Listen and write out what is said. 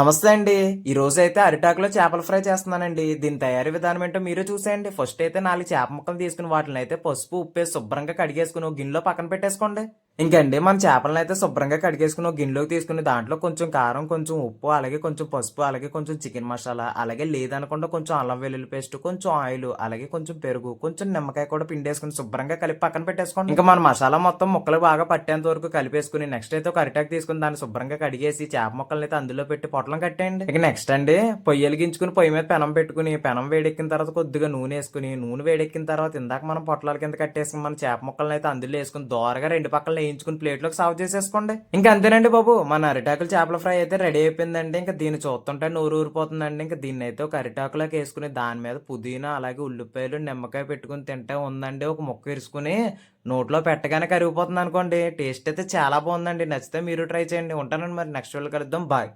నమస్తే అండి. ఈ రోజైతే అరిటాకులో చేపల ఫ్రై చేస్తున్నానండి. దీని తయారీ విధానం ఏంటో మీరే చూసేయండి. ఫస్ట్ అయితే 4 చేప ముక్కలు తీసుకొని వాటిలనైతే పసుపు, ఉప్పేసి శుభ్రంగా కడిగేసుకొని ఒక గిన్నెలో పక్కన పెట్టేసుకోండి. ఇంకండి మన చేపలనైతే శుభ్రంగా కడిగేసుకొని ఒక గిన్నెలోకి తీసుకుని దాంట్లో కొంచెం కారం, కొంచెం ఉప్పు, అలాగే కొంచెం పసుపు, అలాగే కొంచెం చికెన్ మసాలా, అలాగే లేదనకుండా కొంచెం అల్లం వెల్లుల్లి పేస్ట్, కొంచెం ఆయిల్, అలాగే కొంచెం పెరుగు, కొంచెం నిమ్మకాయ కూడా పిండేసుకొని శుభ్రంగా కలిపి పక్కన పెట్టేసుకోండి. ఇంకా మన మసాలా మొత్తం ముక్కలు బాగా పట్టేంత వరకు కలిపేసుకుని నెక్స్ట్ అయితే ఒక అరిటాకు తీసుకుని దాన్ని శుభ్రంగా కడిగేసి చేప ముక్కల్ని అయితే అందులో పెట్టి పొట్లం కట్టేయండి. ఇక నెక్స్ట్ అండి పొయ్యి వెలిగించుకుని పొయ్యి మీద పెనం పెట్టుకుని పెనం వేడెక్కిన తర్వాత కొద్దిగా నూనె వేసుకుని నూనె వేడెక్కిన తర్వాత ఇందాక మనం పొట్లాల కింద కట్టేసుకుని మన చేప ముక్కలను అయితే అందులో వేసుకుని దోరగా రెండు పక్కల వేయించుకుని ప్లేట్లోకి సర్వ్ చేసేసుకోండి. ఇంకా అంతేనండి బాబు, మన అరిటాకుల చేపల ఫ్రై అయితే రెడీ అయిపోయిందండి. ఇంకా దీన్ని చూస్తుంటే నూరు ఊరిపోతుందండి. ఇంకా దీన్ని అయితే ఒక అరిటాకులోకి వేసుకుని దాని మీద పుదీనా అలాగే ఉల్లిపాయలు నిమ్మకాయ పెట్టుకుని తింటే ఉందండి. ఒక ముక్క ఇరుసుకుని నోట్లో పెట్టగానే కరిగిపోతుంది అనుకోండి. టేస్ట్ అయితే చాలా బాగుందండి. నచ్చితే మీరు ట్రై చేయండి. ఉంటానండి మరి నెక్స్ట్ వీడియో కలుద్దాం. బాయ్.